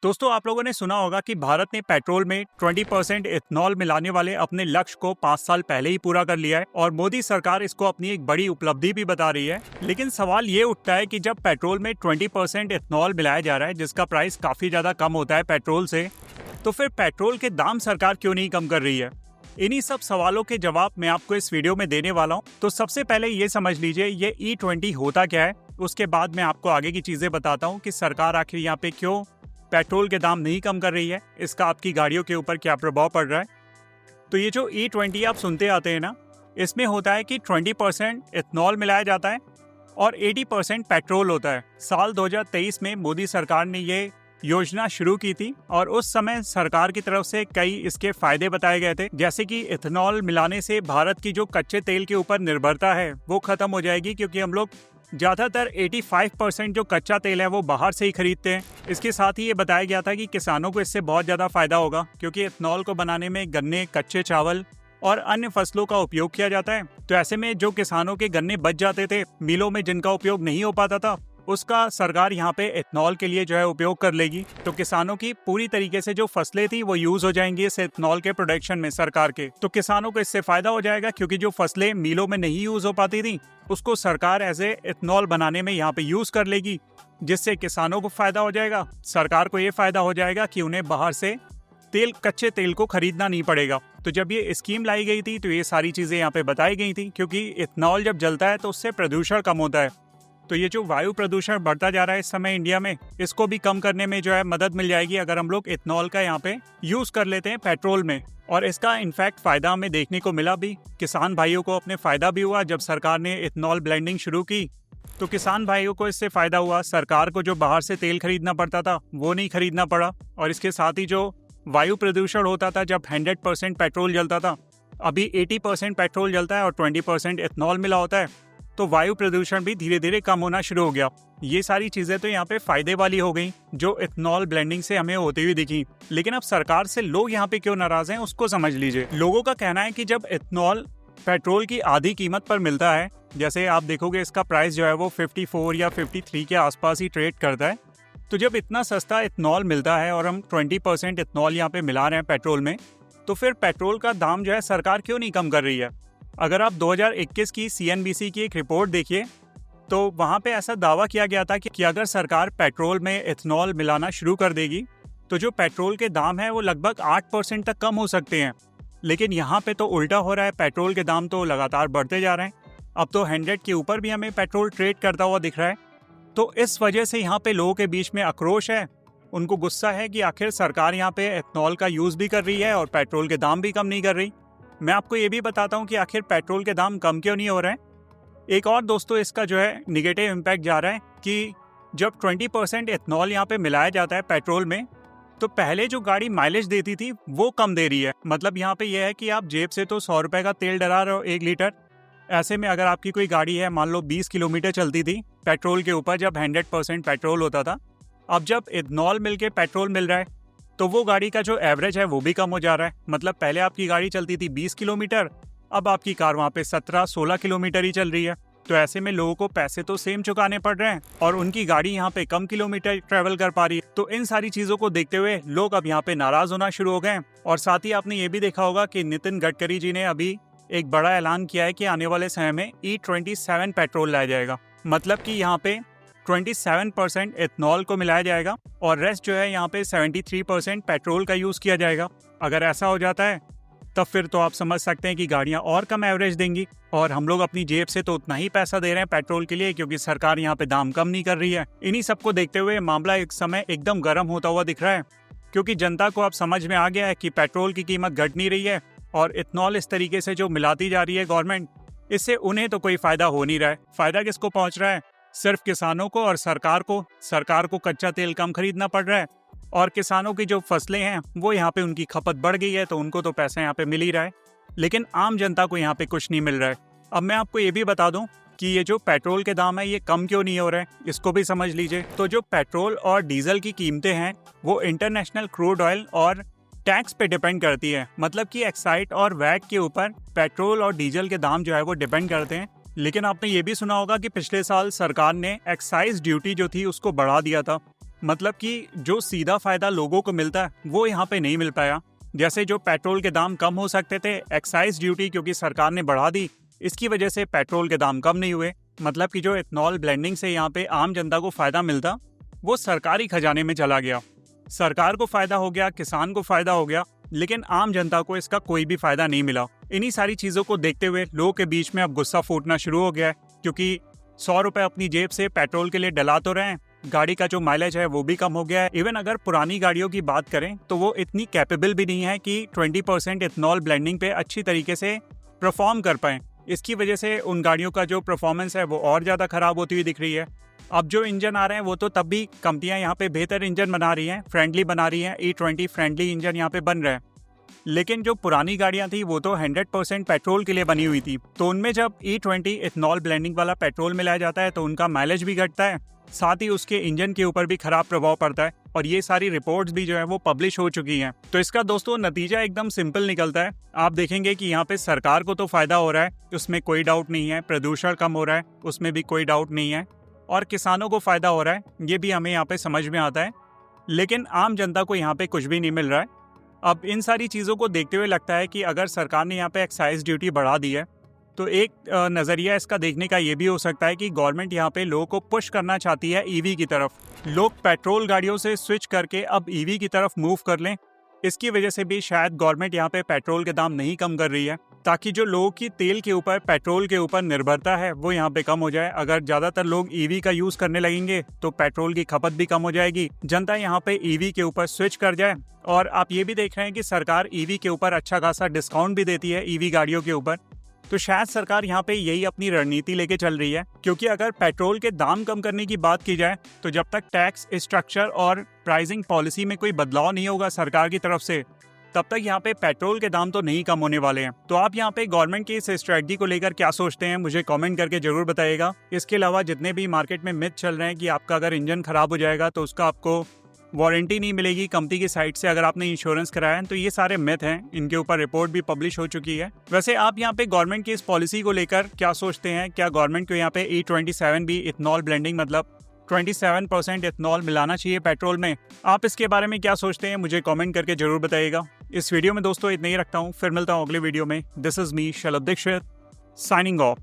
दोस्तों, आप लोगों ने सुना होगा कि भारत ने पेट्रोल में 20% इथेनॉल मिलाने वाले अपने लक्ष्य को 5 साल पहले ही पूरा कर लिया है और मोदी सरकार इसको अपनी एक बड़ी उपलब्धि भी बता रही है। लेकिन सवाल ये उठता है कि जब पेट्रोल में 20% इथेनॉल मिलाया जा रहा है, जिसका प्राइस काफी ज्यादा कम होता है पेट्रोल से, तो फिर पेट्रोल के दाम सरकार क्यों नहीं कम कर रही है? इन्हीं सब सवालों के जवाब मैं आपको इस वीडियो में देने वाला हूँ। तो सबसे पहले ये समझ लीजिए ये E20 होता क्या है। उसके बाद मैं आपको आगे की चीजें बताता हूँ कि सरकार आखिर यहाँ पे क्यों पेट्रोल के दाम नहीं कम कर रही है, इसका आपकी गाड़ियों के ऊपर क्या प्रभाव पड़ रहा है। तो ये जो E20 आप सुनते आते हैं ना, इसमें होता है कि 20% इथेनॉल मिलाया जाता है और 80% पेट्रोल होता है। साल 2023 में मोदी सरकार ने ये योजना शुरू की थी और उस समय सरकार की तरफ से कई इसके फायदे बताए गए थे, जैसे कि इथेनॉल मिलाने से भारत की जो कच्चे तेल के ऊपर निर्भरता है वो खत्म हो जाएगी, क्योंकि हम लोग ज्यादातर 85% जो कच्चा तेल है वो बाहर से ही खरीदते हैं। इसके साथ ही ये बताया गया था कि किसानों को इससे बहुत ज्यादा फायदा होगा, क्योंकि इथेनॉल को बनाने में गन्ने, कच्चे चावल और अन्य फसलों का उपयोग किया जाता है। तो ऐसे में जो किसानों के गन्ने बच जाते थे मिलों में, जिनका उपयोग नहीं हो पाता था, उसका सरकार यहाँ पे इथेनॉल के लिए जो है उपयोग कर लेगी। तो किसानों की पूरी तरीके से जो फसलें थी वो यूज हो जाएंगी इस इथेनॉल के प्रोडक्शन में सरकार के। तो किसानों को इससे फायदा हो जाएगा, क्योंकि जो फसलें मिलों में नहीं यूज हो पाती थी उसको सरकार ऐसे इथेनॉल बनाने में यहाँ पे यूज कर लेगी, जिससे किसानों को फायदा हो जाएगा। सरकार को ये फायदा हो जाएगा कि उन्हें बाहर से कच्चे तेल को खरीदना नहीं पड़ेगा। तो जब ये स्कीम लाई गई थी तो ये सारी चीजें यहाँ पे बताई गई थी, क्योंकि इथेनॉल जब जलता है तो उससे प्रदूषण कम होता है। तो ये जो वायु प्रदूषण बढ़ता जा रहा है इस समय इंडिया में, इसको भी कम करने में जो है मदद मिल जाएगी अगर हम लोग इथेनॉल का यहाँ पे यूज कर लेते हैं पेट्रोल में। और इसका इनफैक्ट फायदा हमें देखने को मिला भी। किसान भाइयों को अपने फायदा भी हुआ जब सरकार ने इथेनॉल ब्लेंडिंग शुरू की, तो किसान भाइयों को इससे फायदा हुआ। सरकार को जो बाहर से तेल खरीदना पड़ता था वो नहीं खरीदना पड़ा। और इसके साथ ही जो वायु प्रदूषण होता था जब 100% पेट्रोल जलता था, अभी 80% पेट्रोल जलता है और 20% इथेनॉल मिला होता है, तो वायु प्रदूषण भी धीरे धीरे कम होना शुरू हो गया। ये सारी चीजें तो यहाँ पे फायदे वाली हो गई जो इथेनॉल ब्लेंडिंग से हमें होती हुई दिखी। लेकिन अब सरकार से लोग यहाँ पे क्यों नाराज हैं उसको समझ लीजिए। लोगों का कहना है कि जब इथेनॉल पेट्रोल की आधी कीमत पर मिलता है, जैसे आप देखोगे इसका प्राइस जो है वो 54 या 53 के आसपास ही ट्रेड करता है, तो जब इतना सस्ता इथेनॉल मिलता है और हम 20% इथेनॉल यहाँ पे मिला रहे हैं पेट्रोल में, तो फिर पेट्रोल का दाम जो है सरकार क्यों नहीं कम कर रही है। अगर आप 2021 की CNBC की एक रिपोर्ट देखिए तो वहाँ पे ऐसा दावा किया गया था कि अगर सरकार पेट्रोल में इथेनॉल मिलाना शुरू कर देगी तो जो पेट्रोल के दाम है वो लगभग 8% तक कम हो सकते हैं। लेकिन यहाँ पे तो उल्टा हो रहा है, पेट्रोल के दाम तो लगातार बढ़ते जा रहे हैं। अब तो 100 के ऊपर भी हमें पेट्रोल ट्रेड करता हुआ दिख रहा है। तो इस वजह से यहाँ पे लोगों के बीच में आक्रोश है, उनको गुस्सा है कि आखिर सरकार यहाँ पे इथेनॉल का यूज भी कर रही है और पेट्रोल के दाम भी कम नहीं कर रही। मैं आपको ये भी बताता हूँ कि आखिर पेट्रोल के दाम कम क्यों नहीं हो रहे हैं। एक और दोस्तों इसका जो है निगेटिव इम्पैक्ट जा रहा है कि जब 20% इथेनॉल यहाँ पे मिलाया जाता है पेट्रोल में, तो पहले जो गाड़ी माइलेज देती थी वो कम दे रही है। मतलब यहाँ पे यह है कि आप जेब से तो 100 रुपए का तेल डरा रहे हो 1 लीटर। ऐसे में अगर आपकी कोई गाड़ी है, मान लो 20 किलोमीटर चलती थी पेट्रोल के ऊपर जब 100% पेट्रोल होता था, अब जब इथेनॉल मिल के पेट्रोल मिल रहा है तो वो गाड़ी का जो एवरेज है वो भी कम हो जा रहा है। मतलब पहले आपकी गाड़ी चलती थी 20 किलोमीटर, अब आपकी कार वहाँ पे 17-16 किलोमीटर ही चल रही है। तो ऐसे में लोगों को पैसे तो सेम चुकाने पड़ रहे हैं और उनकी गाड़ी यहाँ पे कम किलोमीटर ट्रेवल कर पा रही है। तो इन सारी चीजों को देखते हुए लोग अब यहाँ पे नाराज होना शुरू हो गए। और साथ ही आपने ये भी देखा होगा कि नितिन गडकरी जी ने अभी एक बड़ा ऐलान किया है कि आने वाले समय में E27 पेट्रोल लाया जाएगा। मतलब कि यहाँ पे 27% इथेनॉल को मिलाया जाएगा और रेस्ट जो है यहाँ पे 73% पेट्रोल का यूज किया जाएगा। अगर ऐसा हो जाता है तब फिर तो आप समझ सकते हैं कि गाड़ियां और कम एवरेज देंगी और हम लोग अपनी जेब से तो उतना ही पैसा दे रहे हैं पेट्रोल के लिए, क्योंकि सरकार यहाँ पे दाम कम नहीं कर रही है। इन्हीं सबको देखते हुए मामला एक समय एकदम गर्म होता हुआ दिख रहा है, क्योंकि जनता को अब समझ में आ गया है कि पेट्रोल की कीमत घट नहीं रही है और इथेनॉल इस तरीके से जो मिलाती जा रही है गवर्नमेंट, इससे उन्हें तो कोई फायदा हो नहीं रहा है। फायदा किसको पहुंच रहा है? सिर्फ किसानों को और सरकार को। सरकार को कच्चा तेल कम खरीदना पड़ रहा है और किसानों की जो फसलें हैं वो यहाँ पे उनकी खपत बढ़ गई है, तो उनको तो पैसा यहाँ पे मिल ही रहा है, लेकिन आम जनता को यहाँ पे कुछ नहीं मिल रहा है। अब मैं आपको ये भी बता दूं कि ये जो पेट्रोल के दाम है ये कम क्यों नहीं हो रहे हैं, इसको भी समझ लीजिए। तो जो पेट्रोल और डीजल की कीमतें हैं वो इंटरनेशनल क्रूड ऑयल और टैक्स पे डिपेंड करती है। मतलब कि एक्साइज और वैट के ऊपर पेट्रोल और डीजल के दाम जो है वो डिपेंड करते हैं। लेकिन आपने ये भी सुना होगा कि पिछले साल सरकार ने एक्साइज ड्यूटी जो थी उसको बढ़ा दिया था। मतलब कि जो सीधा फायदा लोगों को मिलता है वो यहाँ पे नहीं मिल पाया। जैसे जो पेट्रोल के दाम कम हो सकते थे, एक्साइज ड्यूटी क्योंकि सरकार ने बढ़ा दी, इसकी वजह से पेट्रोल के दाम कम नहीं हुए। मतलब कि जो इथेनॉल ब्लेंडिंग से यहाँ पे आम जनता को फायदा मिलता वो सरकारी खजाने में चला गया। सरकार को फायदा हो गया, किसान को फायदा हो गया, लेकिन आम जनता को इसका कोई भी फायदा नहीं मिला। इन्हीं सारी चीजों को देखते हुए लोगों के बीच में अब गुस्सा फूटना शुरू हो गया है, क्योंकि 100 रुपए अपनी जेब से पेट्रोल के लिए डला तो रहे हैं, गाड़ी का जो माइलेज है वो भी कम हो गया है। इवन अगर पुरानी गाड़ियों की बात करें तो वो इतनी कैपेबल भी नहीं है कि 20% इथेनॉल ब्लेंडिंग पे अच्छी तरीके से परफॉर्म कर पाएं। इसकी वजह से उन गाड़ियों का जो परफॉर्मेंस है वो और ज़्यादा खराब होती हुई दिख रही है। अब जो इंजन आ रहे हैं वो तो तब भी कंपनियां यहाँ पे बेहतर इंजन बना रही हैं, फ्रेंडली बना रही हैं, E20 फ्रेंडली इंजन यहाँ पे बन रहे हैं। लेकिन जो पुरानी गाड़ियां थी वो तो 100% पेट्रोल के लिए बनी हुई थी, तो उनमें जब E20 इथेनॉल ब्लेंडिंग वाला पेट्रोल मिलाया जाता है तो उनका माइलेज भी घटता है, साथ ही उसके इंजन के ऊपर भी खराब प्रभाव पड़ता है। और ये सारी रिपोर्ट्स भी जो है वो पब्लिश हो चुकी हैं। तो इसका दोस्तों नतीजा एकदम सिंपल निकलता है। आप देखेंगे कि यहाँ पे सरकार को तो फायदा हो रहा है, उसमें कोई डाउट नहीं है, प्रदूषण कम हो रहा है, उसमें भी कोई डाउट नहीं है, और किसानों को फायदा हो रहा है, ये भी हमें यहाँ पे समझ में आता है, लेकिन आम जनता को यहाँ पे कुछ भी नहीं मिल रहा है। अब इन सारी चीज़ों को देखते हुए लगता है कि अगर सरकार ने यहाँ पे एक्साइज ड्यूटी बढ़ा दी है तो एक नज़रिया इसका देखने का ये भी हो सकता है कि गवर्नमेंट यहाँ पे लोगों को पुश करना चाहती है ईवी की तरफ। लोग पेट्रोल गाड़ियों से स्विच करके अब ईवी की तरफ मूव कर लें। इसकी वजह से भी शायद गवर्नमेंट यहाँ पे पेट्रोल के दाम नहीं कम कर रही है, ताकि जो लोगों की तेल के ऊपर, पेट्रोल के ऊपर निर्भरता है वो यहाँ पे कम हो जाए। अगर ज़्यादातर लोग ईवी का यूज़ करने लगेंगे तो पेट्रोल की खपत भी कम हो जाएगी, जनता यहाँ पे ईवी के ऊपर स्विच कर जाए। और आप ये भी देख रहे हैं कि सरकार ईवी के ऊपर अच्छा खासा डिस्काउंट भी देती है ईवी गाड़ियों के ऊपर। तो शायद सरकार यहाँ पे यही अपनी रणनीति लेके चल रही है, क्योंकि अगर पेट्रोल के दाम कम करने की बात की जाए तो जब तक टैक्स स्ट्रक्चर और प्राइसिंग पॉलिसी में कोई बदलाव नहीं होगा सरकार की तरफ से, तब तक यहाँ पे पेट्रोल के दाम तो नहीं कम होने वाले हैं। तो आप यहाँ पे गवर्नमेंट की इस स्ट्रेटजी को लेकर क्या सोचते हैं, मुझे कमेंट करके जरूर बताइएगा। इसके अलावा जितने भी मार्केट में मिथ चल रहे हैं कि आपका अगर इंजन खराब हो जाएगा तो उसका आपको वारंटी नहीं मिलेगी कंपनी की साइड से अगर आपने इंश्योरेंस कराया है, तो ये सारे मिथ हैं, इनके ऊपर रिपोर्ट भी पब्लिश हो चुकी है। वैसे आप यहाँ पे गवर्नमेंट की इस पॉलिसी को लेकर क्या सोचते हैं? क्या गवर्नमेंट को यहाँ पे E27 भी इथेनॉल ब्लेंडिंग मतलब 27% इथेनॉल मिलाना चाहिए पेट्रोल में? आप इसके बारे में क्या सोचते हैं, मुझे कमेंट करके जरूर बताइएगा। इस वीडियो में दोस्तों इतना ही रखता हूँ, फिर मिलता हूँ अगले वीडियो में। This is me Shalabh Dixit signing of.